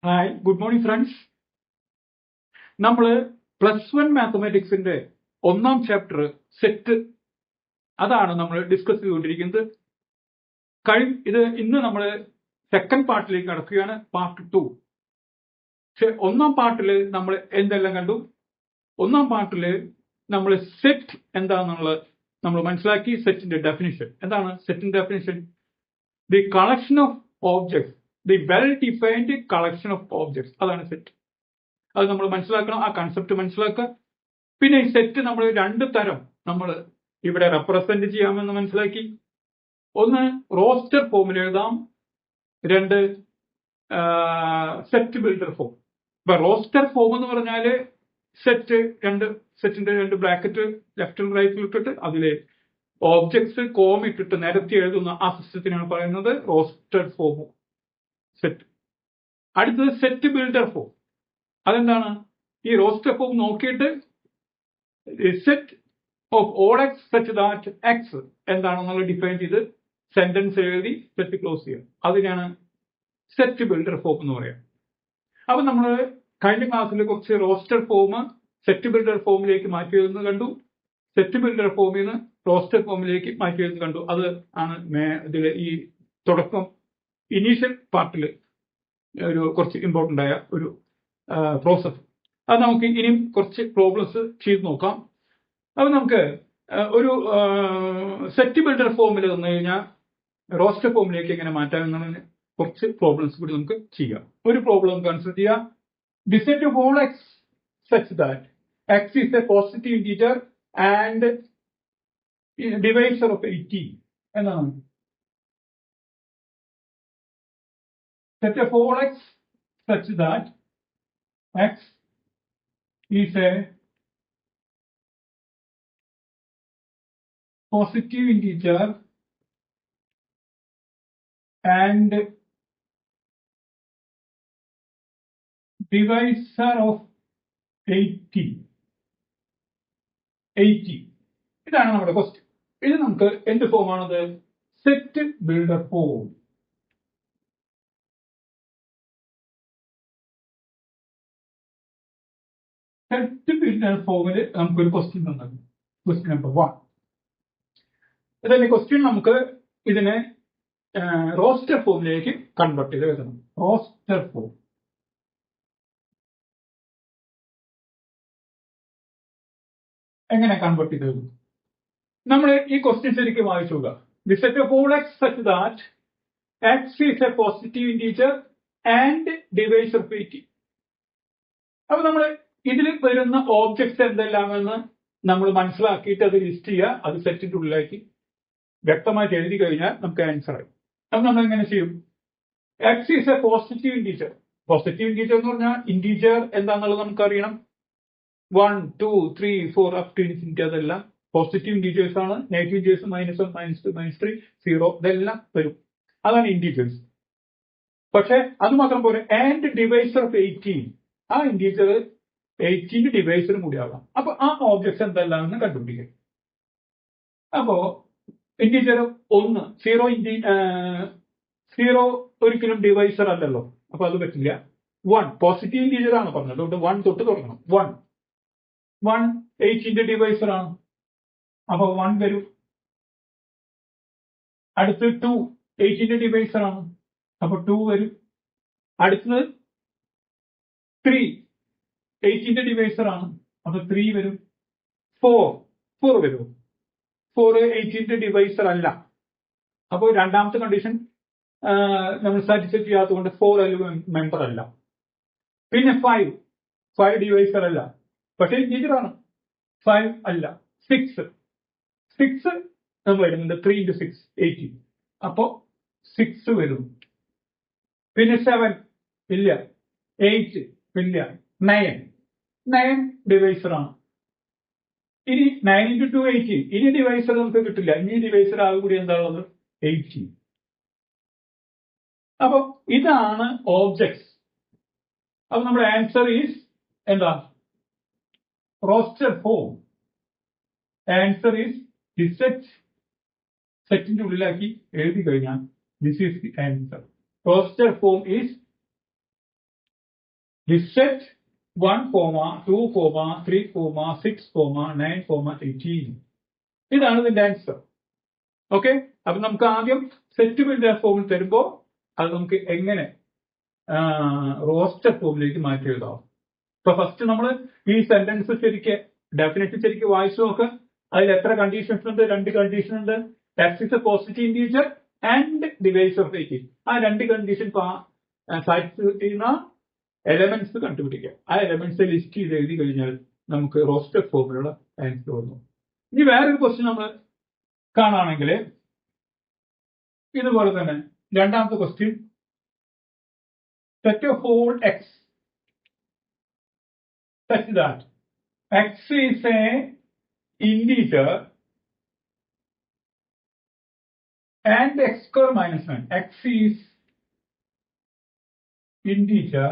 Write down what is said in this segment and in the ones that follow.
Hi good morning friends. നമ്മൾ +1 മാത്തമാറ്റിക്സിന്റെ 1ാം chapter set അതാണ് നമ്മൾ ഡിസ്കസ് ചെയ്തുകൊണ്ടിരിക്കുന്നത്. ഇന്ന് നമ്മൾ സെക്കൻഡ് പാർട്ടിലേക്ക് കടക്കുകയാണ്, പാർട്ട് 2. പക്ഷെ 1ാം പാർട്ടിൽ നമ്മൾ എന്തെല്ലാം കണ്ടു? 1ാം പാർട്ടിൽ നമ്മൾ സെറ്റ് എന്താണെന്നുള്ളത് നമ്മൾ മനസ്സിലാക്കി. സെറ്റിന്റെ ഡെഫിനിഷൻ എന്താണ്? സെറ്റിന്റെ definition the collection of objects, the well defined collection of objects, അതാണ് സെറ്റ്. അത് നമ്മൾ മനസ്സിലാക്കണം, ആ കൺസെപ്റ്റ് മനസ്സിലാക്കുക. പിന്നെ ഈ സെറ്റ് നമ്മൾ 2 തരം നമ്മൾ ഇവിടെ റെപ്രസെന്റ് ചെയ്യാമെന്ന് മനസ്സിലാക്കി. ഒന്ന് റോസ്റ്റർ ഫോമിൽ എഴുതാം, 2 സെറ്റ് ബിൽഡർ ഫോം. ഇപ്പൊ റോസ്റ്റർ ഫോം എന്ന് പറഞ്ഞാല് സെറ്റിന്റെ 2 ബ്രാക്കറ്റ് ലെഫ്റ്റും റൈറ്റിൽ ഇട്ടിട്ട് അതിലെ ഓബ്ജക്ട്സ് കോം ഇട്ടിട്ട് നിരത്തി എഴുതുന്ന ആ സിസ്റ്റത്തിനാണ് പറയുന്നത് റോസ്റ്റർ ഫോം സെറ്റ്. അടുത്തത് സെറ്റ് ബിൽഡർ ഫോം. അതെന്താണ്? ഈ റോസ്റ്റർ ഫോം നോക്കിയിട്ട് set of all x such that X എന്താണെന്നുള്ള ഡിഫൈൻ ചെയ്ത് സെന്റൻസ് എഴുതി സെറ്റ് ക്ലോസ് ചെയ്യുക. അതിനാണ് സെറ്റ് ബിൽഡർ ഫോം എന്ന് പറയാം. അപ്പൊ നമ്മൾ കഴിഞ്ഞ ക്ലാസ്സിൽ കുറച്ച് റോസ്റ്റർ ഫോം സെറ്റ് ബിൽഡർ ഫോമിലേക്ക് മാറ്റിയതെന്ന് കണ്ടു. സെറ്റ് ബിൽഡർ ഫോമിൽ നിന്ന് റോസ്റ്റർ ഫോമിലേക്ക് മാറ്റിയതെന്ന് കണ്ടു. അത് ആണ് ഇതിലെ ഈ തുടക്കം ഇനീഷ്യൽ പാർട്ടിൽ ഒരു കുറച്ച് ഇമ്പോർട്ടന്റ് ആയ ഒരു പ്രോസസ്. അത് നമുക്ക് ഇനിയും കുറച്ച് പ്രോബ്ലംസ് ചെയ്ത് നോക്കാം. അപ്പൊ നമുക്ക് ഒരു സെറ്റ് ബിൽഡർ ഫോമിൽ വന്നു കഴിഞ്ഞാൽ റോസ്റ്റർ ഫോമിലേക്ക് എങ്ങനെ മാറ്റാം എന്നുള്ളതിന് കുറച്ച് പ്രോബ്ലംസ് കൂടി നമുക്ക് ചെയ്യാം. ഒരു പ്രോബ്ലം കൺസിഡർ ചെയ്യാം. The set of all x such that X is A positive integer and divisor of 18 എന്നാണ്. Set of all x such that x is a positive integer and divisor of 80. ഇതാണ് നമ്മുടെ question. ഇത് നമുക്ക് എന്ത് ഫോമാണത്? Set builder form. Set builder ഫോമിൽ നമുക്കൊരു question തന്നത്, ക്വസ്റ്റ്യൻ നമ്പർ 1. ഇതിന്റെ ക്വസ്റ്റ്യൻ നമുക്ക് ഇതിനെ റോസ്റ്റർ ഫോമിലേക്ക് കൺവേർട്ട് ചെയ്ത് എഴുതണം. Roster form. എങ്ങനെ കൺവേർട്ട് ചെയ്ത് എഴുതും? നമ്മൾ ഈ ക്വസ്റ്റ്യൻ ശരിക്കും വായിച്ചു നോക്കുക. The set of all x such that X is A positive integer and divisor of 80. അപ്പൊ നമ്മൾ ഇതിൽ വരുന്ന ഓബ്ജക്ട്സ് എന്തെല്ലാമെന്ന് നമ്മൾ മനസ്സിലാക്കിയിട്ട് അത് ലിസ്റ്റ് ചെയ്യുക. അത് സെറ്റിന്റെ ഉള്ളിലേക്ക് വ്യക്തമായിട്ട് എഴുതി കഴിഞ്ഞാൽ നമുക്ക് ആൻസർ ആയി. അത് നമ്മൾ എങ്ങനെ ചെയ്യും? X is A positive integer. Positive integer എന്ന് പറഞ്ഞാൽ ഇന്റീജർ എന്താണെന്നുള്ളത് നമുക്കറിയണം. 1, 2, 3, 4 അപ് ടു ഇൻഫിനിറ്റി അതെല്ലാം പോസിറ്റീവ് ഇന്റീജേഴ്സ് ആണ്. നെഗറ്റീവ് ഇന്റീജേഴ്സ് -1, -2, -3, 0 ഇതെല്ലാം വരും. അതാണ് ഇന്റീജേഴ്സ്. പക്ഷെ അത് മാത്രം പോരെ, ആൻഡ് ഡിവൈസർ ഓഫ് 18. ആ ഇന്റീജർ 18 ഡിവൈസറും കൂടി ആവാം. അപ്പൊ ആ ഓബ്ജക്ട്സ് എന്തെല്ലാമെന്ന് കണ്ടുപിടിക്കുക. അപ്പോ ഇന്റീജർ 1 0 ഒരിക്കലും ഡിവൈസർ അല്ലല്ലോ, അപ്പൊ അത് പറ്റില്ല. 1 പോസിറ്റീവ് ഇന്റീജർ ആണ് പറഞ്ഞത്, അതുകൊണ്ട് 1 തൊട്ട് തുടങ്ങണം. 1 18 ഡിവൈസർ ആണ്, അപ്പൊ 1 വരും. അടുത്ത് 2 18 ഡിവൈസർ ആണ്, അപ്പൊ 2 വരും. അടുത്തത് 3 18 ഡിവൈസർ ആണ്, അപ്പൊ 3 വരും. 4 വരും. 4 18 ഡിവൈസർ അല്ല, അപ്പൊ രണ്ടാമത്തെ കണ്ടീഷൻ നമ്മൾ സാറ്റിസ്ഫൈ ചെയ്യാത്തതുകൊണ്ട് 4 മെമ്പർ അല്ല. പിന്നെ 5 ഡിവൈസർ അല്ല, പക്ഷേ ഇന്റീജർ ആണ്. 5 അല്ല. 6 നമ്മൾ വരുന്നുണ്ട്. 3 × 6 18, അപ്പോ 6 വരും. പിന്നെ 7 ഇല്ല. 8 ഇല്ല. 9 ഡിവൈസർ ആണ്. ഇനി 9 × 2 18. ഇനി ഡിവൈസർ നമുക്ക് കിട്ടില്ല. ഇനി ഡിവൈസർ ആകെ കൂടി എന്താണുള്ളത്? 18. അപ്പൊ ഇതാണ് ഓബ്ജക്ട്സ്. അപ്പൊ നമ്മുടെ ആൻസർ ഈസ് എന്താ? Roster form. Answer is the സെറ്റിന്റെ ഉള്ളിലാക്കി എഴുതി കഴിഞ്ഞാൽ this is the answer. Roster form is this set 1, 2, 3, 6, 9, 18. ഇതാണ് ഇതിന്റെ ആൻസർ. ഓക്കെ, അപ്പൊ നമുക്ക് ആദ്യം സെറ്റ് ബിൽഡർ ഫോമിൽ തരുമ്പോൾ അത് നമുക്ക് എങ്ങനെ റോസ്റ്റർ ഫോമിലേക്ക് മാറ്റി എഴുതാം. ഇപ്പൊ ഫസ്റ്റ് നമ്മൾ ഈ സെന്റൻസ് ഡെഫിനേഷൻ ശരിക്ക് വായിച്ചു നോക്ക്. അതിൽ എത്ര കണ്ടീഷൻസ് ഉണ്ട്? 2 കണ്ടീഷൻ ഉണ്ട്. x is a positive integer and divisor of 18. ആ 2 കണ്ടീഷൻ സാറ്റിസ്ഫൈ ചെയ്യുന്ന എലമെന്റ്സ് കണ്ടുപിടിക്കുക. ആ എലമെന്റ്സ് ലിസ്റ്റ് ചെയ്ത് എഴുതി കഴിഞ്ഞാൽ നമുക്ക് റോസ്റ്റർ ഫോമിലുള്ള ആൻസർ വന്നു. ഇനി വേറൊരു ക്വസ്റ്റ്യൻ നമ്മൾ കാണുകയാണെങ്കിൽ ഇതുപോലെ തന്നെ രണ്ടാമത്തെ question, set of whole x such that x is a integer and x square minus 9. X is integer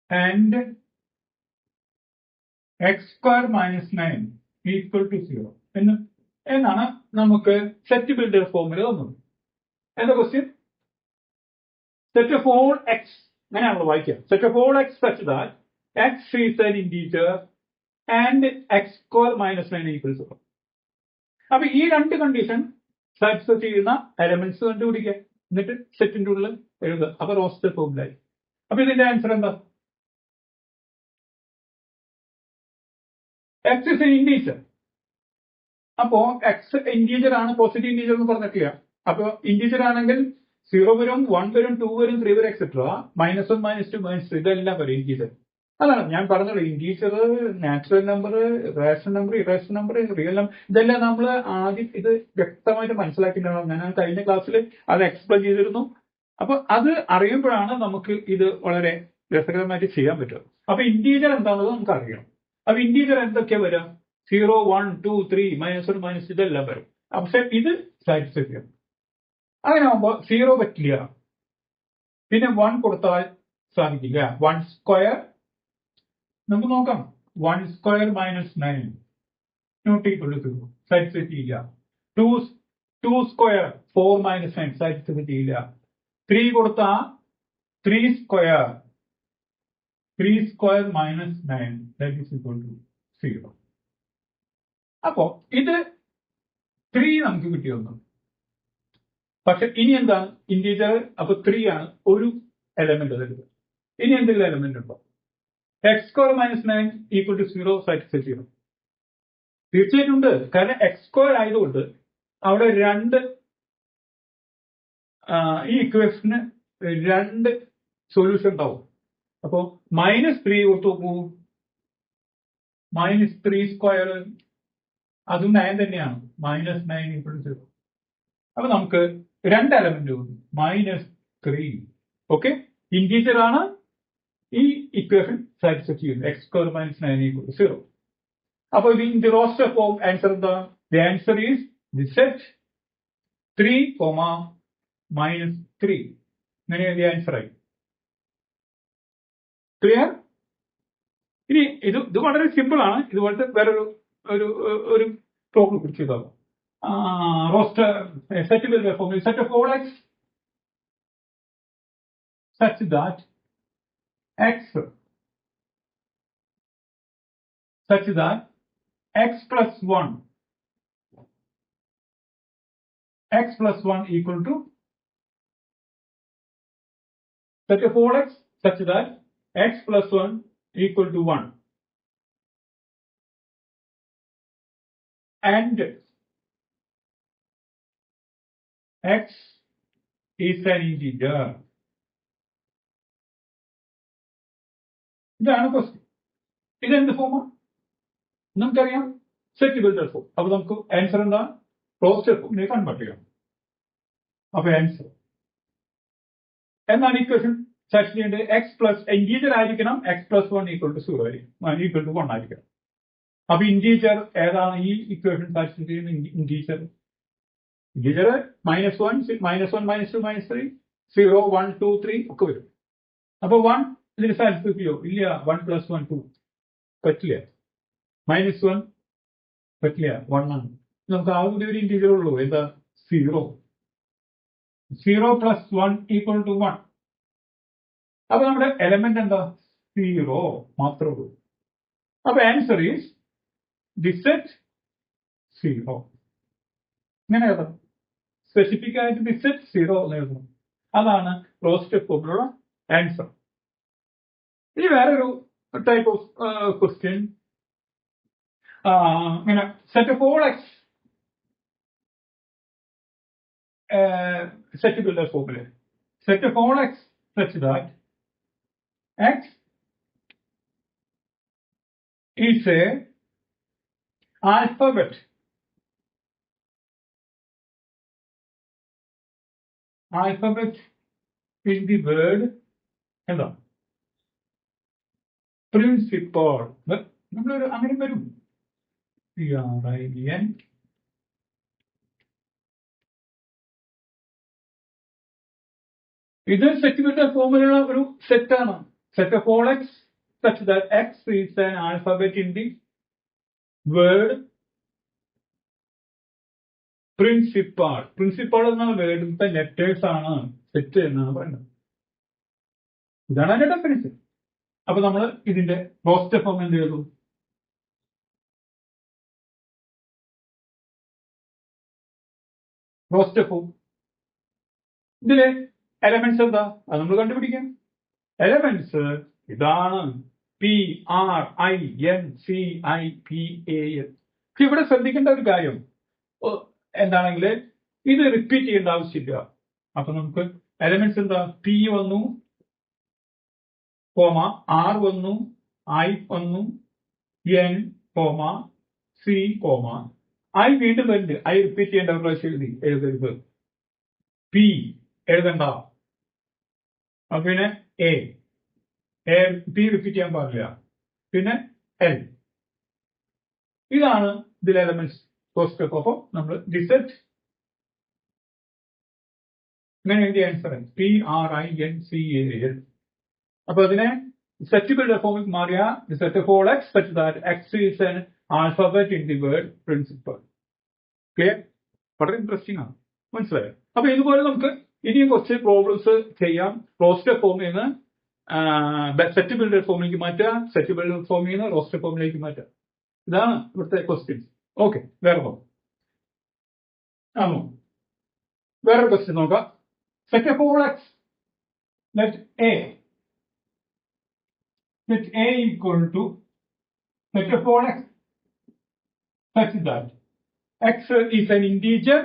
and x square minus 9 equal to 0 എന്നാണ് നമുക്ക് സെറ്റ് ബിൽഡർ ഫോമിൽ തന്നത്. എന്താ question? Set of all X, അങ്ങനെയാണല്ലോ വായിക്കുക. Set of all x such that X is an integer and X square minus 9 equal 0. അപ്പൊ ഈ 2 condition satisfy ചെയ്യുന്ന എലമെന്റ്സ് കണ്ടുപിടിക്കുക, എന്നിട്ട് സെറ്റിന്റെ ഉള്ളിൽ എഴുതുക. അപ്പൊ റോസ്റ്റർ ഫോമിലായി. അപ്പൊ ഇതിന്റെ ആൻസർ എന്താ? X is an integer. അപ്പോ എക്സ് ഇന്റീജർ ആണ്, പോസിറ്റീവ് ഇന്റീജർ എന്ന് പറഞ്ഞിട്ടില്ല. അപ്പൊ ഇന്റീജർ ആണെങ്കിൽ 0 വരും, 1 വരും, 2 വരും, 3 വരും, എക്സെട്ര. -1, -2, -3 ഇതെല്ലാം വരും ഇന്റീജർ. അതാണ് ഞാൻ പറഞ്ഞത്. Integer, natural number, rational number, irrational number, real number, ഇതെല്ലാം നമ്മൾ ആദ്യം ഇത് വ്യക്തമായിട്ട് മനസ്സിലാക്കിയിട്ടുണ്ടാവും. ഞാൻ കഴിഞ്ഞ ക്ലാസ്സിൽ അത് എക്സ്പ്ലെയിൻ ചെയ്തിരുന്നു. അപ്പൊ അത് അറിയുമ്പോഴാണ് നമുക്ക് ഇത് വളരെ രസകരമായിട്ട് ചെയ്യാൻ പറ്റും. അപ്പൊ ഇന്റീജർ എന്താണെന്ന് നമുക്ക് അറിയണം. അപ്പൊ ഇന്റീജർ എന്തൊക്കെയാ വരാം? 0, 1, 2, 3, -1, -2 ഇതെല്ലാം വരും. പക്ഷെ ഇത് സാറ്റിസ്ഫൈ ചെയ്യും. അങ്ങനെ ആകുമ്പോൾ 0 പറ്റില്ല, പിന്നെ 1 കൊടുത്താൽ സാധിക്കില്ല. 1 സ്ക്വയർ നമുക്ക് നോക്കാം. 1 square minus 9 not equal to 0, satisfy ചെയ്യില്ല. 2 സ്ക്വയർ 4 മൈനസ് 9 സാറ്റിസ്ഫൈ ചെയ്യില്ല. 3 കൊടുത്താൽ 3 square minus 9 that is equal to 0. അപ്പോ ഇത് 3 നമുക്ക് കിട്ടിയൊന്നു. പക്ഷെ ഇനി എന്താണ് ഇന്റീജർ? അപ്പൊ 3 ആണ് ഒരു എലമെന്റ് തരുന്നത്. ഇനി എന്തെങ്കിലും എലമെന്റ് ഉണ്ടോ? X square minus 9 equal to 0 satisfy ചെയ്യണം. തീർച്ചയായിട്ടും ഉണ്ട്. കാരണം എക്സ് സ്ക്വയർ ആയതുകൊണ്ട് അവിടെ ഈ ഇക്വേഷന് 2 സൊല്യൂഷൻ ഉണ്ടാവും. അപ്പോ -3 കൊടുത്തു പോകും. -3 സ്ക്വയർ അതും 9 തന്നെയാണ്. -9 ഈക്വൽ ടു 0. അപ്പൊ നമുക്ക് 2 എലമെന്റ് വന്നു. -3. ഓക്കെ, ഇന്റീജർ ആണ്. ഈ ഇക്വേഷൻ സാറ്റിസ്ഫൈ ചെയ്യുന്നു. X square minus 9 equal to 0. അപ്പൊ ഇതിന്റെ റോസ്റ്റർ ഫോം ആൻസർ എന്താ? The answer is the set 3, -3. ഇങ്ങനെ ദി ആൻസർ ആയി. ക്ലിയർ? ഇനി ഇത് വളരെ സിമ്പിൾ ആണ്. ഇതുപോലത്തെ വേറൊരു ഒരു പ്രോബ്ലം പിടിച്ചു ചെയ്താൽ റോസ്റ്റർ സെറ്റ് ബിൽഡർ ഫോമിൽ set of all x such that x plus 1 equal to set of all x such that x plus 1 equal to 1 and x is an integer. ഇതാണ് ക്വസ്റ്റ്യൻ. ഇതെന്ത് ഫോമാ? നമുക്കറിയാം, സെറ്റ് ബിൽഡർ ഫോം. അപ്പൊ നമുക്ക് answer എന്താ? Roster ഫോമിനെ convert ചെയ്യാം. അപ്പൊ answer എന്താണ് equation satisfy ചെയ്യേണ്ടത്? എക്സ് പ്ലസ് ഇന്റീജർ ആയിരിക്കണം. എക്സ് പ്ലസ് 1 ഈക്വൽ ടു 0 ആയിരിക്കും, ഈക്വൽ ടു 1 ആയിരിക്കണം. അപ്പൊ ഇന്റീജർ ഏതാണ് ഈ ഇക്വേഷൻ സാറ്റിസ്ഫൈ ചെയ്യുന്ന ഇന്റീജർ? ഇന്റീജർ -1, -1, -2, -3, 0, 1, 2, 3 ഒക്കെ വരും. അപ്പൊ 1 ഇതിന് സാറ്റിസ്ഫൈ ചെയ്യോ? ഇല്ല. 1 plus 1 2 പറ്റില്ല. -1 പറ്റില്ല, 1 ആണ്. നമുക്ക് ആദ്യം ഒരു ഇന്റീജർ ഉള്ളൂ. എന്താ? 0. 0 plus 1 equal to 1. അപ്പൊ നമ്മുടെ എലമെന്റ് എന്താ 0 മാത്രമേ ഉള്ളൂ. അപ്പൊ ആൻസർ ഈസ് ദി സെറ്റ് 0. ഇങ്ങനെ എഴുതണം, സ്പെസിഫിക് ആയിട്ട് ദി സെറ്റ് 0 എന്ന് എഴുതണം. അതാണ് റോസ്റ്റഡ് ഫോമിലുള്ള ആൻസർ. ഇനി വേറൊരു ടൈപ്പ് ഓഫ് ക്വസ്റ്റ്യൻ, ഇങ്ങനെ set of all x set builder ഫോമില് set of all x such that x is a alphabet in the word എന്താ പ്രിൻസിപ്പൾ. നമ്മളൊരു അങ്ങനെ വരും, PRIN ഇത് സെറ്റ് ബിൽഡർ ഫോമിലുള്ള ഒരു സെറ്റാണ്. Set of all x such that x is an alphabet in the word principal. Principal എന്ന വേർഡിലത്തെ ലെറ്റേഴ്സ് ആണ് സെറ്റ് എന്നാണ് പറയുന്നത്. ഇതാണ് അതിന്റെ ഡെഫിനിഷൻ. അപ്പൊ നമ്മൾ ഇതിന്റെ റോസ്റ്റഡ് ഫോം എന്ത് ചെയ്തു? റോസ്റ്റഡ് ഫോം ഇതിലെ എലമെന്റ്സ് എന്താ അത് നമ്മൾ കണ്ടുപിടിക്കാം. എലമെന്റ്സ് ഇതാണ് PRINCIPAL. ഇവിടെ ശ്രദ്ധിക്കേണ്ട ഒരു കാര്യം എന്താണെങ്കിൽ ഇത് റിപ്പീറ്റ് ചെയ്യേണ്ട ആവശ്യമില്ല. അപ്പൊ നമുക്ക് എലമെന്റ്സ് എന്താ, P വന്നു, R വന്നു, I വന്നു, N, C, I വീണ്ടും വരുന്നുണ്ട്. I റിപ്പീറ്റ് ചെയ്യേണ്ട ഒരു പ്രാവശ്യം എഴുതരുത്. P എഴുതണ്ട. പിന്നെ P റിപ്പീറ്റ് ചെയ്യാൻ പാടില്ല. പിന്നെ L. ഇതാണ് ഇതിലെ എലമെന്റ്സ്. റോസ്റ്റഡ് ഫോം നമ്മൾ ഡിസെറ്റ് ഇങ്ങനെ എഴുതിയ ആൻസർ PRINCAL. അപ്പൊ അതിനെ സെറ്റ് ബിൽഡർ ഫോമിൽ മാറിയ set of all x such that x is an alphabet in the word principal. Clear? വളരെ ഇൻട്രസ്റ്റിംഗ് ആണ്, മനസ്സിലായോ? അപ്പൊ ഇതുപോലെ നമുക്ക് ഇനിയും കുറച്ച് പ്രോബ്ലംസ് ചെയ്യാം. റോസ്റ്റഡ് ഫോമിൽ നിന്ന് സെറ്റ് ബിൽഡർ ഫോമിലേക്ക് മാറ്റാം, സെറ്റ് ബിൽഡർ ഫോമിൽ നിന്ന് റോസ്റ്റഡ് ഫോമിലേക്ക് മാറ്റാം. ഇതാണ് ഇവിടുത്തെ ക്വസ്റ്റ്യൻസ്. ഓക്കെ, വേറെ വേറൊരു ക്വസ്റ്റ്യൻ നോക്കാം. Set of all X let A equal to set of all x such that x is an integer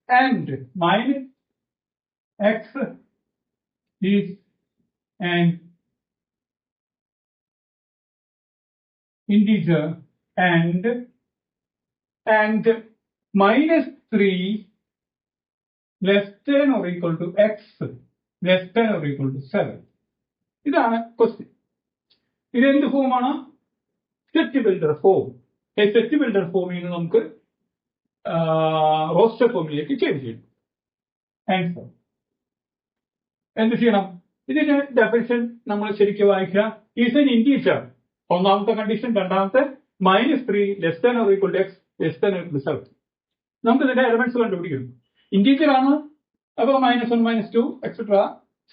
and minus x is an integer and minus 3 less than or equal to x less than or equal to 7. ഇതാണ് question. ഇത് എന്ത് ഫോമാണ്? Set builder form. Set builder ഫോമിൽ നിന്ന് നമുക്ക് roasted ഫോമിലേക്ക് change ചെയ്യണം. Answer എന്ത് ചെയ്യണം? ഇതിന്റെ ഡെഫിനിഷൻ നമ്മൾ ശരിക്കും വായിക്കുക. ഈസ് എൻ ഇന്റീജർ ഒന്നാമത്തെ കണ്ടീഷൻ, രണ്ടാമത്തെ -3 less than or equal to x less than or equal to 7. നമുക്ക് ഇതിന്റെ എലമെന്റ്സ് കണ്ടുപിടിക്കണം. ഇന്റീജർ ആണ്, അപ്പൊ -1 -2 എക്സെട്ര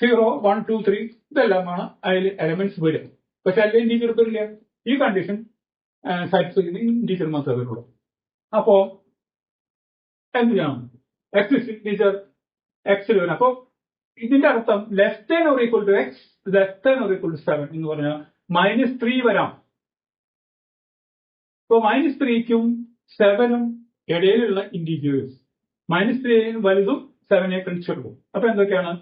0 1 2 3 ഇതെല്ലാമാണ് അതിൽ എലമെന്റ്സ് വരിക. പക്ഷെ അതിൽ ഇന്റീജർ വരില്ല. ഈ കണ്ടീഷൻ സാറ്റിസ്ഫൈ ചെയ്യുന്ന ഇന്റീജർ മാത്രമേ വരുള്ളൂ. അപ്പോ എന്ത് ചെയ്യണം? x ഇന്റീജർ എക്സിൽ വരും. അപ്പൊ ഇതിന്റെ അർത്ഥം less than or equal to x less than or equal to 7 എന്ന് പറഞ്ഞാൽ -3 വരാം. ഇപ്പൊ -3ക്കും 7നും ഇടയിലുള്ള ഇന്റീജേഴ്സ് -3 വലുതും 7 ചെറുതും. അപ്പൊ എന്തൊക്കെയാണ്?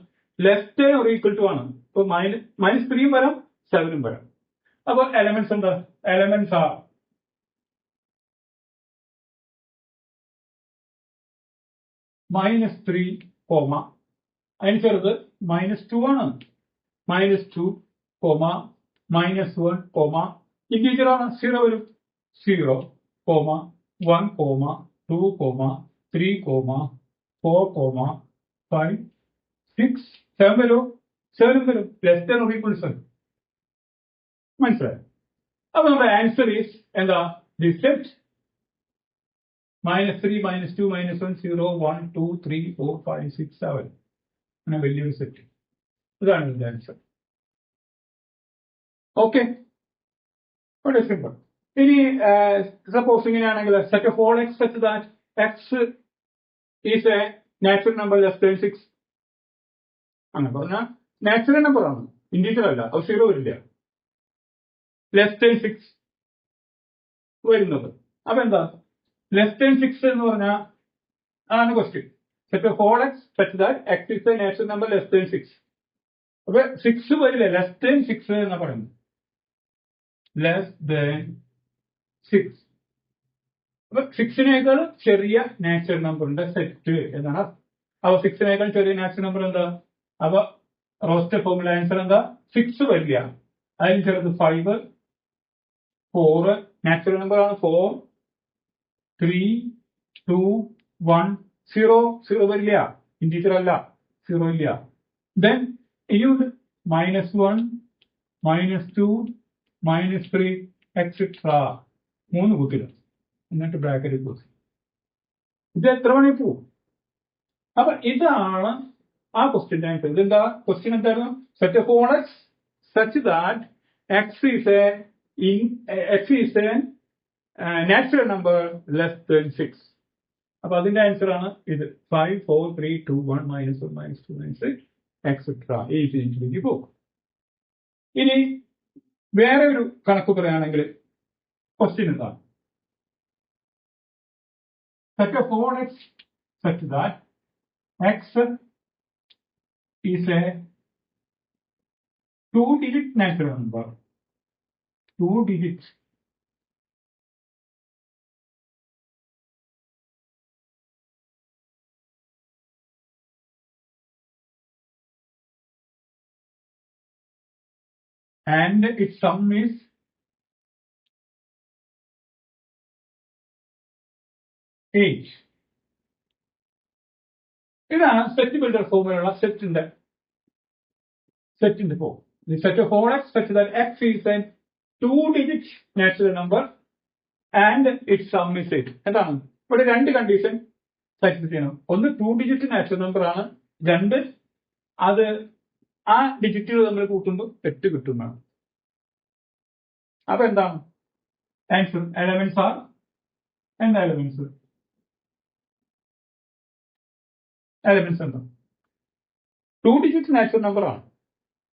Less than or equal to ആണ്. ഇപ്പൊ -3 വരാം, 7 വരാം. അപ്പൊ എലമെന്റ്സ് എന്താ? എലമെന്റ്സ് ആർ -3, അതിന് ചെറുത് -2 ആണ്. -2, -1, ഇന്റീജർ ആണ്, 0 വരും. 0, 1, 2, 3, 4, 5, 6, 7 വരും. 7 വരും. Less than or equal 7. മനസ്സിലായോ? അപ്പൊ നമ്മുടെ ആൻസർ ഈസ് എന്താ? ദി സെറ്റ് -3, -2, -1, 0, 1, 2, 3, 4, 5, 6, 7 അങ്ങനെ വലിയൊരു സെറ്റ്. ഇതാണ് ഇതിന്റെ ആൻസർ. ഓക്കെ, വളരെ സിമ്പിൾ. ഇനി സപ്പോസ് ഇങ്ങനെയാണെങ്കിൽ set of all x such that X is A natural number less than 6. അങ്ങനെ പറഞ്ഞാൽ നാച്ചുറൽ നമ്പർ ആണ്, ഇൻഡിവിജ്വൽ അല്ല, അത് 0 വരില്ല. ലെസ് ദാൻ 6 വരുന്നത്. അപ്പൊ എന്താ ലെസ് ദാൻ 6 എന്ന് പറഞ്ഞാൽ ആണ് question. Set of all x such that X is A natural number less than 6. അപ്പൊ 6 വരില്ല, ലെസ് ദാൻ 6 എന്നാ പറയുന്നത്. Less than 6. അപ്പൊ 6നേക്കാൾ ചെറിയ നാച്ചുറൽ നമ്പറിന്റെ സെറ്റ് എന്നാണ്. അപ്പൊ 6നേക്കാൾ ചെറിയ നാച്ചുറൽ നമ്പർ എന്താ? അപ്പൊ റോസ്റ്റർ ഫോർമുല ആൻസർ എന്താ? 6 വരില്ല, അതിന് ചെറുത് 5, 4 നാച്ചുറൽ നമ്പർ ആണ്. 4, 3, 2, 1, 0. 0 വരില്ല, ഇൻഡിവിജ്വൽ അല്ല, 0 ഇല്ല. ദെൻ ഇനിയുണ്ട് -1, -2, -3 എക്സെട്രാ. 3 കൂട്ടില്ല, എന്നിട്ട് ബ്രാക്കറ്റിൽ പോയി. ഇത് എത്ര മണി പോവും? അപ്പൊ ഇതാണ് ആ ക്വസ്റ്റ്യന്റെ ആൻസർ. ഇതെന്താ ക്വസ്റ്റ്യൻ? എന്തായിരുന്നു? Set of all x such that X is A natural number less than 6. അപ്പൊ അതിന്റെ ആൻസർ ആണ് ഇത്. 5, 4, 3, 2, 1, -1, -2, -6 എക്സെട്രാ. ഇതിലേക്ക് പോകും. ഇനി വേറെ ഒരു കണക്ക് പറയുകയാണെങ്കിൽ ക്വസ്റ്റ്യൻ എന്താണ്? Set of all x such that X is a 2-digit natural number. 2 digits. And its sum is 8. ഇതാണ് സെറ്റ് ബിൽഡർ ഫോമിലുള്ള സെറ്റിന്റെ form. The set of all x such that x is a 2-digit natural number and its sum is 8. എന്താണ്? ഇവിടെ 2 condition satisfy ചെയ്യണം. ഒന്ന് 2-digit natural number ആണ്, 2 അത് ആ ഡിജിറ്റുകൾ നമ്മൾ കൂട്ടുമ്പോൾ 8 കിട്ടുന്നതാണ്. അപ്പൊ എന്താണ് ആൻസർ? എലമെന്റ്സ് ആർ എന്താ എലമെന്റ്സ്? എലമെന്റ്സ് എന്താ? 2-digit നാച്ചുറൽ നമ്പർ ആണ്.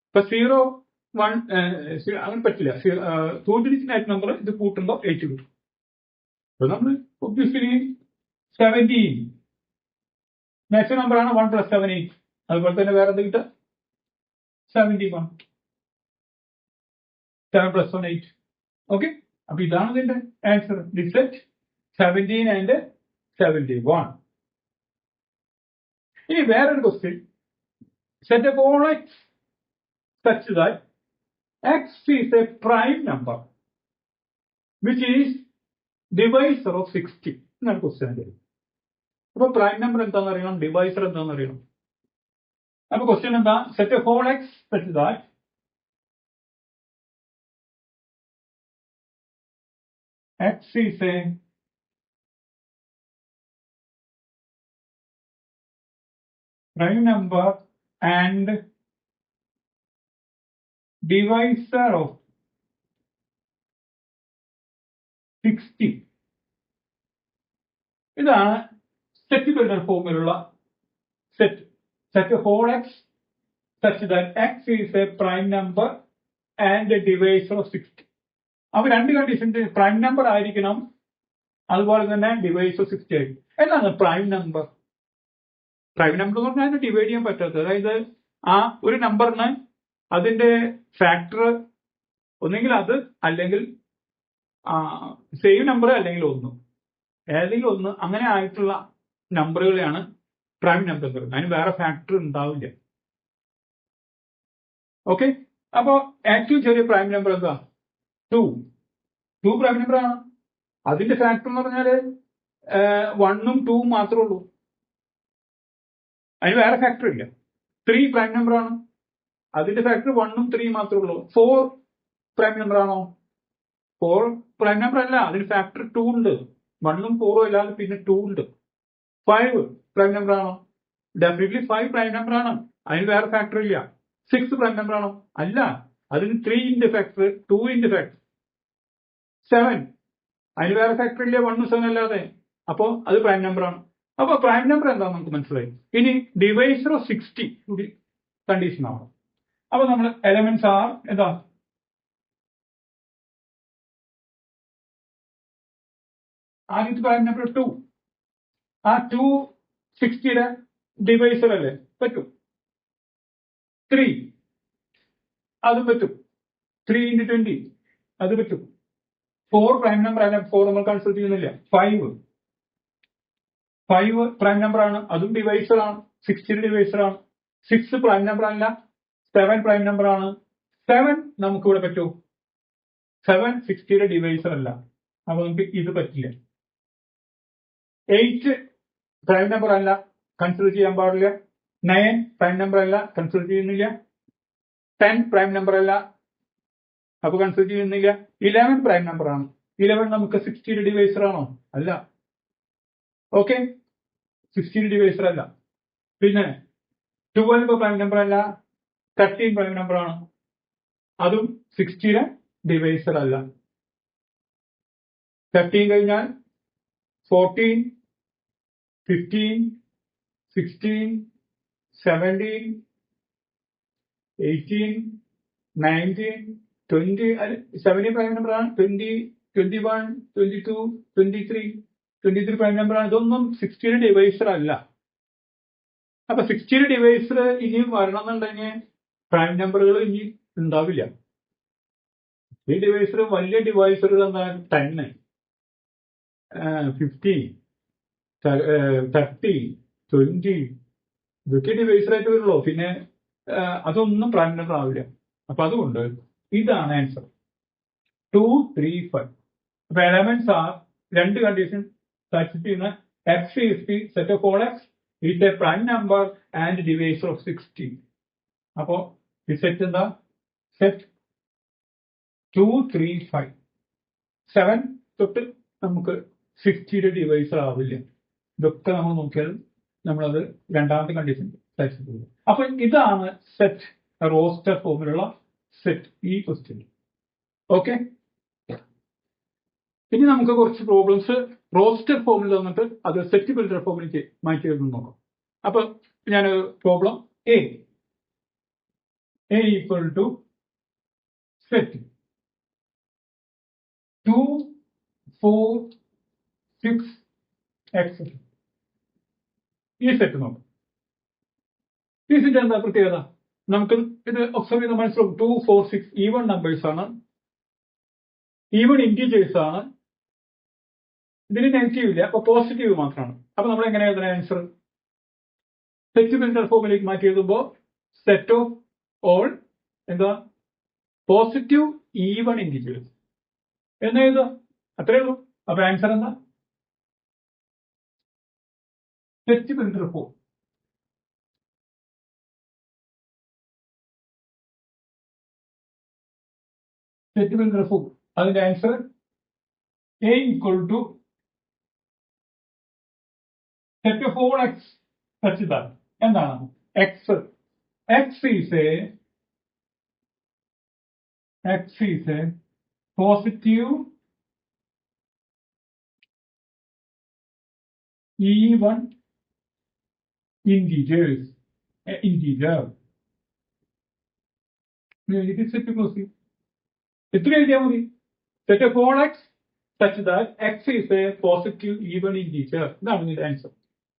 ഇപ്പൊ 0, 1 അങ്ങനെ പറ്റില്ല. 2-digit നാച്ചുറൽ നമ്പർ ഇത് കൂട്ടുമ്പോൾ 8 കിട്ടും. അപ്പൊ നമ്മൾ ഒബ്വിയസ്ലി 17 നാച്ചുറൽ നമ്പർ ആണ്. 1 + 7 8. അതുപോലെ തന്നെ വേറെ എന്ത് കിട്ടുക? 71. 7 + 1 8. ഓക്കെ, അപ്പൊ ഇതാണ് ഇതിന്റെ ആൻസർ. This set 17 and 71. ഇനി വേറൊരു question. Set of all x such that x is a prime number which is divisor of 60 എന്നാണ് ക്വസ്റ്റ്യൻ. അപ്പൊ പ്രൈം നമ്പർ എന്താണെന്ന് അറിയണം, ഡിവൈസർ എന്താണെന്ന് അറിയണം. അപ്പൊ ക്വസ്റ്റ്യൻ എന്താ? Set of all x such that x is a prime number and divisor of 60. ഇതാണ് set builder ഫോമിലുള്ള set. Set of all x such that X is A prime number and divisor of 60. അപ്പൊ 2 condition, prime number ആയിരിക്കണം, അതുപോലെ തന്നെ divisor 60 ആയിരിക്കും. എന്താണ് prime number? Prime number എന്ന് പറഞ്ഞാൽ അതിനെ ഡിവൈഡ് ചെയ്യാൻ പറ്റാത്തത്. അതായത് ആ ഒരു നമ്പറിന് അതിന്റെ ഫാക്ടർ ഒന്നെങ്കിൽ അത്, അല്ലെങ്കിൽ സെയിം നമ്പർ, അല്ലെങ്കിൽ ഏതെങ്കിലും ഒന്ന് അങ്ങനെ ആയിട്ടുള്ള നമ്പറുകളെയാണ് പ്രൈം നമ്പർ പറയുന്നത്. അതിന് വേറെ ഫാക്ടർ ഉണ്ടാവില്ല. ഓക്കെ, അപ്പോ ഏറ്റവും ചെറിയ പ്രൈം നമ്പർ എന്താ? 2 പ്രൈം നമ്പർ ആണ്. അതിന്റെ ഫാക്ടർ എന്ന് പറഞ്ഞാല് 1ഉം 2ഉം മാത്രമേ ഉള്ളൂ, അതിന് വേറെ ഫാക്ടർ ഇല്ല. 3 പ്രൈം നമ്പർ ആണ്, അതിന്റെ ഫാക്ടർ 1ഉം 3ഉം മാത്രമേ ഉള്ളൂ. 4 പ്രൈം നമ്പർ ആണോ? 4 പ്രൈം നമ്പർ അല്ല, അതിന് ഫാക്ടർ 2 ഉണ്ട്. 1ഉം 4ഉം അല്ലാതെ പിന്നെ 2 ഉണ്ട്. 5 പ്രൈം നമ്പർ ആണോ? ഡെഫിനറ്റ്ലി 5 പ്രൈം നമ്പർ ആണ്, അതിന് വേറെ ഫാക്ടർ ഇല്ല. 6 പ്രൈം നമ്പർ ആണോ? അല്ല, അതിന് 3 ഇൻറ്റു ഫാക്ടർ 2 ഇൻറ്റു ഫാക്ടർ 7. അതിന് വേറെ ഫാക്ടർ ഇല്ല 1 7 അല്ലാതെ. അപ്പോ അത് പ്രൈം നമ്പർ ആണ്. അപ്പൊ പ്രൈം നമ്പർ എന്താണെന്ന് നമുക്ക് മനസ്സിലായി. ഇനി ഡിവൈസർ ഓഫ് 60 കണ്ടീഷൻ ആണ്. അപ്പൊ നമ്മൾ എലമെന്റ്സ് ആർ എന്താ, ആദ്യത്തെ പ്രൈം നമ്പർ 2. ആ 2 60യുടെ ഡിവൈസർ അല്ലേ? പറ്റും. 3 അതും പറ്റും. 3 ഇൻറ്റു 20 അത് പറ്റും. 4 പ്രൈം നമ്പർ അല്ല, 4 നമ്മൾ കൺസിഡർ ചെയ്യുന്നില്ല. 5 പ്രൈം നമ്പർ ആണ്, അതും ഡിവൈസർ ആണ്, 60 ഡിവൈസർ ആണ്. 6 പ്രൈം നമ്പർ അല്ല, 7 പ്രൈം നമ്പർ ആണ്. 7 നമുക്ക് ഇവിടെ പറ്റൂ. 7 60യുടെ ഡിവൈസർ അല്ല, അപ്പൊ നമുക്ക് ഇത് പറ്റില്ല. 8 പ്രൈം നമ്പർ അല്ല, കൺസിഡർ ചെയ്യാൻ പാടില്ല. 9 പ്രൈം നമ്പർ അല്ല, കൺസിഡർ ചെയ്യുന്നില്ല. 10 പ്രൈം നമ്പർ അല്ല, അപ്പൊ കൺസിഡർ ചെയ്യുന്നില്ല. 11 പ്രൈം നമ്പർ ആണ്. 11 നമുക്ക് 60യുടെ ഡിവൈസർ ആണോ? അല്ല. ഓക്കെ, 60 ഡിവൈസർ അല്ല. പിന്നെ 12 പ്രൈം നമ്പർ അല്ല, 13 പ്രൈം നമ്പർ ആണ്, അതും 60യുടെ ഡിവൈസർ അല്ല. 13 കഴിഞ്ഞാൽ 14 15 16 17 18 19 20 17 പ്രൈം നമ്പർ ആണ്. 20 21 22 23 പ്രൈം നമ്പർ ആണ്. ഇതൊന്നും 60യുടെ ഡിവൈസർ അല്ല. അപ്പൊ 60യുടെ ഡിവൈസർ ഇനിയും വരണമെന്നുണ്ടെങ്കിൽ പ്രൈം നമ്പറുകൾ ഇനി ഉണ്ടാവില്ല. ഈ ഡിവൈസർ വലിയ ഡിവൈസറുകൾ എന്താണ് 10 15 30 20 ഇതൊക്കെ ഡിവൈസർ ആയിട്ട് വരുള്ളൂ. പിന്നെ അതൊന്നും പ്രൈം നമ്പർ ആവില്ല. അപ്പൊ അതുകൊണ്ട് ഇതാണ് ആൻസർ 2 3 5. അപ്പൊ എലമെന്റ്സ് ആർ രണ്ട് കണ്ടീഷൻ സാറ്റിസ്ഫൈ ചെയ്യുന്ന x is the set of all x is a prime number and divisor of 60. അപ്പോ ഈ സെറ്റ് എന്താ? സെറ്റ് 2 3 5. 7 തൊട്ട് നമുക്ക് 60യുടെ ഡിവൈസർ ആവില്ല. ഇതൊക്കെ നമ്മൾ നോക്കിയാൽ നമ്മളത് രണ്ടാമത്തെ കണ്ടീഷൻ സാറ്റിസ്ഫൈ ചെയ്യും. അപ്പൊ ഇതാണ് സെറ്റ് റോസ്റ്റർ ഫോമിലുള്ള സെറ്റ് ഈ ക്വസ്റ്റ്യൻ. ഓക്കെ, ഇനി നമുക്ക് കുറച്ച് പ്രോബ്ലംസ് റോസ്റ്റർ ഫോമിൽ തന്നിട്ട് അത് സെറ്റ് ബിൽഡർ ഫോമിലേക്ക് മാറ്റി എഴുതുന്നു നോക്കാം. അപ്പൊ ഞാൻ problem a equal to set 2 4 6 x. ഈ സെറ്റ് നോക്കാം. ഈ സെറ്റ് എന്താ പ്രത്യേകത? നമുക്ക് ഇത് ഒബ്സർവ് ചെയ്ത് മനസ്സിലാവും. 2 4 6 ഈവൺ നമ്പേഴ്സ് ആണ്, ഈവൺ ഇന്റീജേഴ്സ് ആണ്. ഇതിന് നെഗറ്റീവ് ഇല്ല, അപ്പൊ പോസിറ്റീവ് മാത്രമാണ്. അപ്പൊ നമ്മൾ എങ്ങനെ എഴുതുന്ന ആൻസർ സെറ്റ് ബിൽഡർ ഫോമിലേക്ക് മാറ്റി എഴുതുമ്പോൾ സെറ്റ് ഓഫ് ഓൾ എന്താ പോസിറ്റീവ് ഈവൺ ഇന്റീജേഴ്സ് എന്ന് എഴുതുക. അത്രേ ഉള്ളൂ. അപ്പൊ ആൻസർ എന്താ? Set builder form. Set builder form അതിന്റെ answer A equal to set of all x such that എന്താണ് x is a positive even integer. Set close ചെയ്യും. എത്ര എഴുതിയാൽ മതി? set of all x such that x is a positive even integer. ഇതാണ് ഇതിന്റെ answer.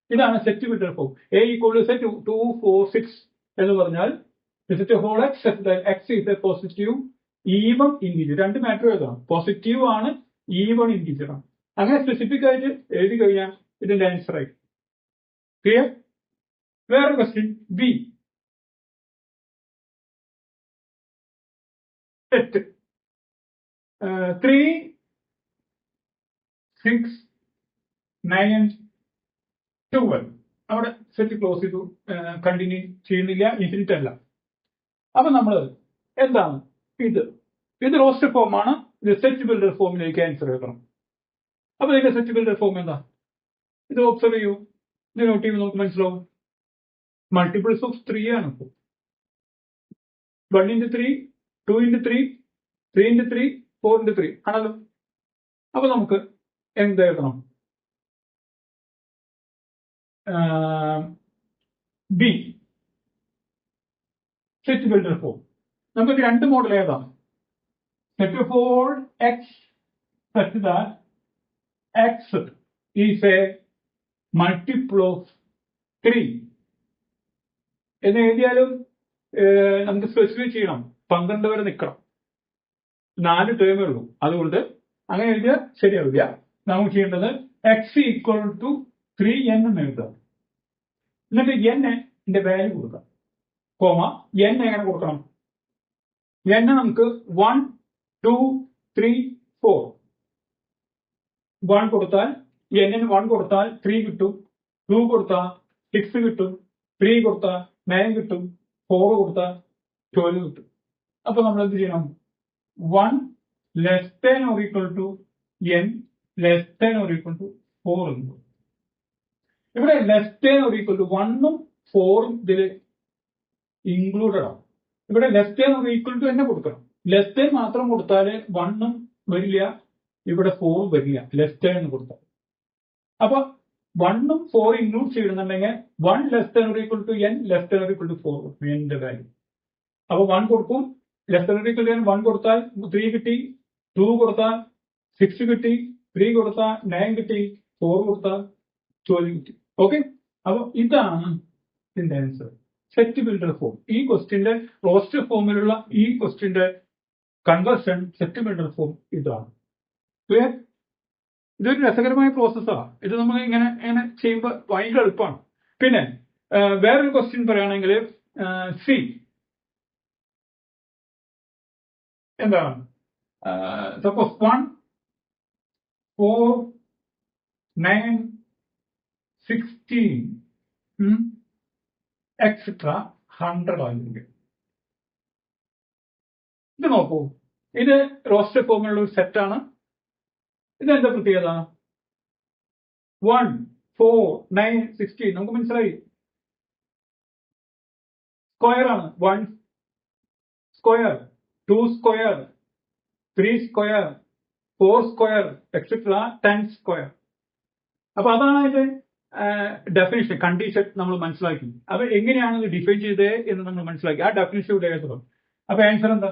ഇതാണ് set builder form. A equal to set 2 4 6 എന്ന് പറഞ്ഞാൽ set of all x such that x is a positive even integer. രണ്ട് matter എഴുതണം. Positive ആണ്, even integer ആണ്. അങ്ങനെ സ്പെസിഫിക് ആയിട്ട് എഴുതി കഴിഞ്ഞാൽ ഇതിന്റെ ആൻസർ ആയി. ക്ലിയർ? വേറെ ക്വസ്റ്റ്യൻ ബി. സെറ്റ് 3 6 9 12. അവിടെ സെറ്റ് ക്ലോസ് ചെയ്തു, കണ്ടിന്യൂ ചെയ്യുന്നില്ല, ഇൻഫിനിറ്റ് അല്ല. അപ്പൊ നമ്മൾ എന്താണ് ഇത് റോസ്റ്റർ ഫോം ആണ്. ഇത് സെറ്റ് ബിൽഡർ ഫോമിലേക്ക് ആൻസർ എഴുതണം. അപ്പൊ ഇതിന്റെ സെറ്റ് ബിൽഡർ ഫോം എന്താ? ഇത് ഒബ്സർവ് ചെയ്യൂ, ഇത് നോട്ട് ചെയ്യുമ്പോൾ നമുക്ക് മനസ്സിലാവും. മൾട്ടിപ്പിൾസ് ഓഫ് 3 ആണ്. 1x3, 2x3, 3x3, 4x3 ആണല്ലോ. അപ്പൊ നമുക്ക് എന്ത് എഴുതണം? B set builder form. നമുക്ക് രണ്ട് മോഡൽ ഏതാണ്? Set of all x such that x is a multiple of 3 എന്ന് എഴുതിയാലും നമുക്ക് സ്പെസിഫൈ ചെയ്യണം, 12 വരെ നിൽക്കണം, 4 ടേമേ ഉള്ളൂ. അതുകൊണ്ട് അങ്ങനെ എഴുതിയാൽ ശരിയാവില്ല. നമുക്ക് ചെയ്യേണ്ടത് x ഈക്വൽ ടു 3n എന്ന് എഴുതാം. എന്നിട്ട് n വാല്യൂ കൊടുക്കാം, കോമ n എങ്ങനെ കൊടുക്കണം? n നമുക്ക് 1, 2, 3, 4 1 കൊടുത്താൽ n 1 കൊടുത്താൽ 3 കിട്ടും, 2 കൊടുത്താൽ 6 കിട്ടും, 3 കൊടുത്താൽ 9 കിട്ടും, 4 കൊടുത്താൽ 12 കിട്ടും. അപ്പൊ നമ്മൾ എന്ത് ചെയ്യണം? 1 less than or equal to n less than or equal to 4 എന്ന്. ഇവിടെ less than or equal to 1ഉം 4ഉം ഇതിൽ ഇൻക്ലൂഡഡ് ആണ്. ഇവിടെ less than or equal to തന്നെ കൊടുക്കണം. ലെസ് ദാൻ മാത്രം കൊടുത്താല് 1ഉം വരില്ല, ഇവിടെ 4ഉം വരില്ല, ലെസ് ദാൻ എന്ന് കൊടുത്താൽ. അപ്പൊ 1ഉം 4 ഇൻക്ലൂഡ് ചെയ്യുന്നുണ്ടെങ്കിൽ 1 less than or equal to n less than or equal to 4 n value. അപ്പൊ 1 കൊടുക്കും, less than or equal to n 1 കൊടുത്താൽ 3 കിട്ടി, 2 കൊടുത്താൽ 6 കിട്ടി, 3 കൊടുത്താൽ 9 കിട്ടി, 4 കൊടുത്താൽ 12 കിട്ടി. ഓക്കെ, അപ്പൊ ഇതാണ് ഇതിന്റെ ആൻസർ, സെറ്റ് ബിൽഡർ ഫോം. ഈ ക്വസ്റ്റ്യന്റെ റോസ്റ്റർ ഫോമിലുള്ള ഈ ക്വസ്റ്റ്യന്റെ കൺവേർഷൻ സെറ്റ് ബിൽഡർ ഫോം ഇതാണ്. ഇതൊരു രസകരമായ പ്രോസസ്സാണ്. ഇത് നമ്മൾ ഇങ്ങനെ ചെയ്യുമ്പോൾ ഭയങ്കര എളുപ്പമാണ്. പിന്നെ വേറൊരു ക്വസ്റ്റ്യൻ പറയുകയാണെങ്കിൽ സി എന്താണ്? സപ്പോസ് 1, 4, 9, 16 എക്സെട്ര 100 ആണെങ്കിൽ ഇത് നോക്കൂ, ഇത് റോസ്റ്റർ ഫോമിലുള്ള ഒരു സെറ്റാണ്. ഇതെന്താ പ്രത്യേകത? 1, 4, 9, 16 നമുക്ക് മനസ്സിലായി, സ്ക്വയർ ആണ്. 1 square, 2 square, 3 square, 4 square etcetera 10 square. അപ്പൊ അതാണ് അതിന്റെ ഡെഫിനിഷൻ, കണ്ടീഷൻ നമ്മൾ മനസ്സിലാക്കി. അപ്പൊ എങ്ങനെയാണ് ഇത് ഡിഫൈൻ ചെയ്തത് എന്ന് നമ്മൾ മനസ്സിലാക്കി. ആ ഡെഫിനിഷൻ ഇവിടെ എഴുതണം. അപ്പൊ ആൻസർ എന്താ?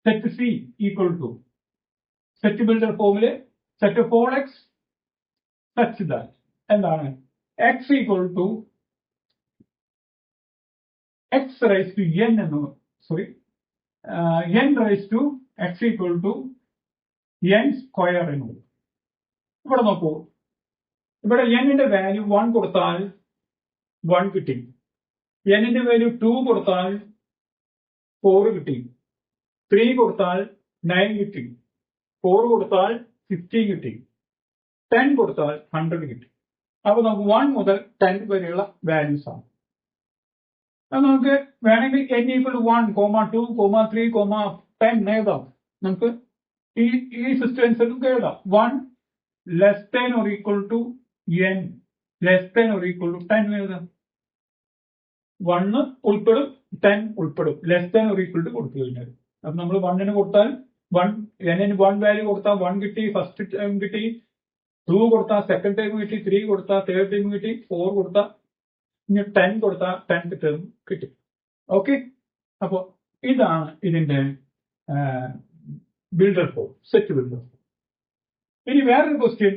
Set c equal to set builder ഫോമില് set of all x such that എന്താണ്? X equal to x raise to n എന്ന്, sorry n raise to x equal to n square എന്ന്. ഇവിടെ നോക്കൂ, ഇവിടെ n വാല്യൂ 1 കൊടുത്താൽ 1 കിട്ടി, n വാല്യൂ 2 കൊടുത്താൽ 4 കിട്ടി, 3 കൊടുത്താൽ 9 കിട്ടി, 4 കൊടുത്താൽ 15 കിട്ടി, 10 കൊടുത്താൽ 100 കിട്ടി. അപ്പൊ നമുക്ക് 1 മുതൽ 10 വരെയുള്ള വാല്യൂസ് ആണ്. അത് നമുക്ക് വേണമെങ്കിൽ n ഈക്വൽ ടു 1, 2, 3, 10 എഴുതാം. നമുക്ക് ഈ സിസ്റ്റം അനുസരിച്ച് എഴുതാം. 1 less than or equal to n less than or equal to 10 എഴുതാം. 1 ഉൾപ്പെടും, 10 ഉൾപ്പെടും, less than or equal to കൊടുത്തു കഴിഞ്ഞാൽ. അപ്പൊ നമ്മൾ 1 കൊടുത്താൽ n 1 വാല്യൂ കൊടുത്താൽ 1 കിട്ടി, ഫസ്റ്റ് ടൈം കിട്ടി. 2 കൊടുത്താൽ സെക്കൻഡ് ടൈം കിട്ടി, 3 കൊടുത്താൽ തേർഡ് ടൈം കിട്ടി, 4 കൊടുത്താൽ 10 കൊടുത്താൽ 10th ടൈം കിട്ടി. ഓക്കെ, അപ്പൊ ഇതാണ് ഇതിന്റെ builder form, set builder form. ഇനി വേറൊരു ക്വസ്റ്റ്യൻ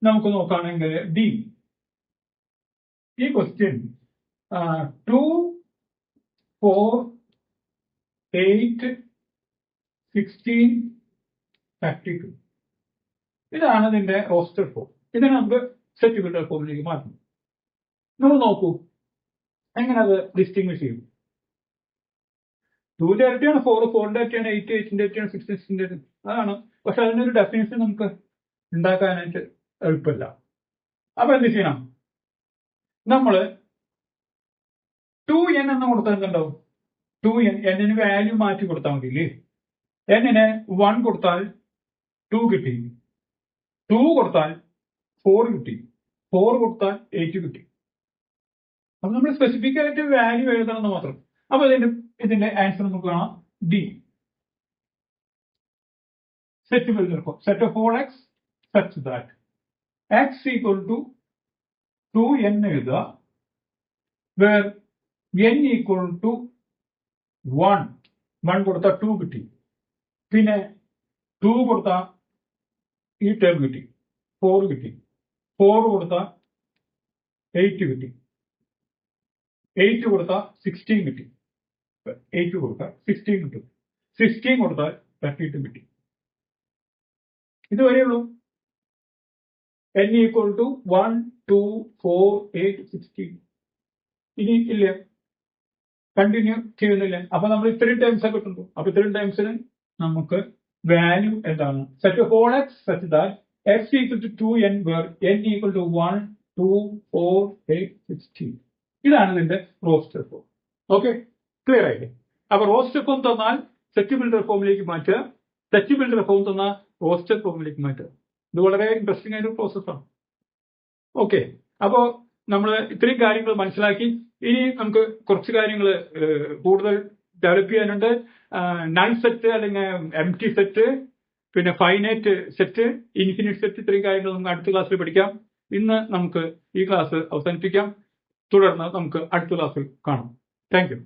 നമുക്ക് നോക്കുകയാണെങ്കിൽ ഡി. ഈ ക്വസ്റ്റ്യൻ 2, 4, 8, 16, 32 ഇതാണ് ഇതിന്റെ റോസ്റ്റർ ഫോം. ഇതിനെ നമുക്ക് സെറ്റ് ബിൽഡർ ഫോമിലേക്ക് മാറ്റും. നമ്മൾ നോക്കൂ എങ്ങനെ അത് ഡിസ്റ്റിംഗ്വിഷ് ചെയ്യും. 2ന്റെ ഇരട്ടിയാണ് 4, 4ന്റെ ഇരട്ടിയാണ് 8, 8ന്റെ ഇരട്ടിയാണ് 16, 16ന്റെ ഇരട്ടി. അതാണ്. പക്ഷെ അതിന്റെ ഒരു ഡെഫിനേഷൻ നമുക്ക് ഉണ്ടാക്കാനായിട്ട് എളുപ്പമില്ല. അപ്പൊ എന്ത് ചെയ്യണം? നമ്മള് 2n എന്ന് കൊടുത്താൽ എന്തുണ്ടാവും? 2n, n വാല്യൂ മാറ്റി കൊടുത്താൽ മതി. n 1 കൊടുത്താൽ 2 കിട്ടി, 2 കൊടുത്താൽ 4 കിട്ടി, 4 കൊടുത്താൽ 8 കിട്ടി. അപ്പൊ നമ്മൾ സ്പെസിഫിക് ആയിട്ട് വാല്യൂ എഴുതണമെന്ന് മാത്രം. അപ്പൊ ഇതിന്റെ ആൻസർ നമുക്ക് കാണാം D. Set builder form. Set of all x such that x equal to 2n എഴുതുക, വേർ n ഈക്വൽ ടു 1 കൊടുത്താൽ 2 കിട്ടി, പിന്നെ 2 കൊടുത്താൽ ഈ ടേം കിട്ടി, 4 കിട്ടി, 4 കൊടുത്താൽ 8 കിട്ടി, 8 കൊടുത്താൽ 16 കിട്ടി, 8 കൊടുത്താൽ 16 കിട്ടും, 16 കൊടുത്താൽ 32 കിട്ടി. ഇതുവരെയുള്ളൂ. n equal to 1, 2, 4, 8, 16. ഇനി ഇല്ല, കണ്ടിന്യൂ ചെയ്യുന്നില്ല. അപ്പൊ നമ്മൾ ഇത്രയും ടൈംസ് കിട്ടുന്നു. അപ്പൊ ഇത്രയും ടൈംസിന് നമുക്ക് വാല്യൂ എന്താണ്? Set of all x such that x equal to 2n where n equal to 1, 2, 4, 8, 16. ഇതാണ് ഇതിന്റെ റോസ്റ്റർ ഫോം. ഓക്കെ, ക്ലിയർ ആയില്ലേ? അപ്പൊ റോസ്റ്റർ ഫോം തന്നാൽ സെറ്റ് ബിൽഡർ ഫോമിലേക്ക് മാറ്റുക, സെറ്റ് ബിൽഡർ ഫോം തന്നാൽ റോസ്റ്റർ ഫോമിലേക്ക് മാറ്റുക. ഇത് വളരെ ഇൻട്രസ്റ്റിംഗ് ആയ ഒരു പ്രോസസ്സാണ്. ഓക്കെ, അപ്പോ നമ്മൾ ഇത്രയും കാര്യങ്ങൾ മനസ്സിലാക്കി. ഇനി നമുക്ക് കുറച്ച് കാര്യങ്ങൾ കൂടുതൽ ഡെവലപ്പ് ചെയ്യാനുണ്ട്. നൾ സെറ്റ് അല്ലെങ്കിൽ എം ടി സെറ്റ്, പിന്നെ ഫൈനൈറ്റ് സെറ്റ്, ഇൻഫിനിറ്റ് സെറ്റ്, ഇത്രയും കാര്യങ്ങൾ നമുക്ക് അടുത്ത ക്ലാസ്സിൽ പഠിക്കാം. ഇന്ന് നമുക്ക് ഈ ക്ലാസ് അവസാനിപ്പിക്കാം. തുടർന്ന് നമുക്ക് അടുത്ത ക്ലാസ്സിൽ കാണാം. Thank you.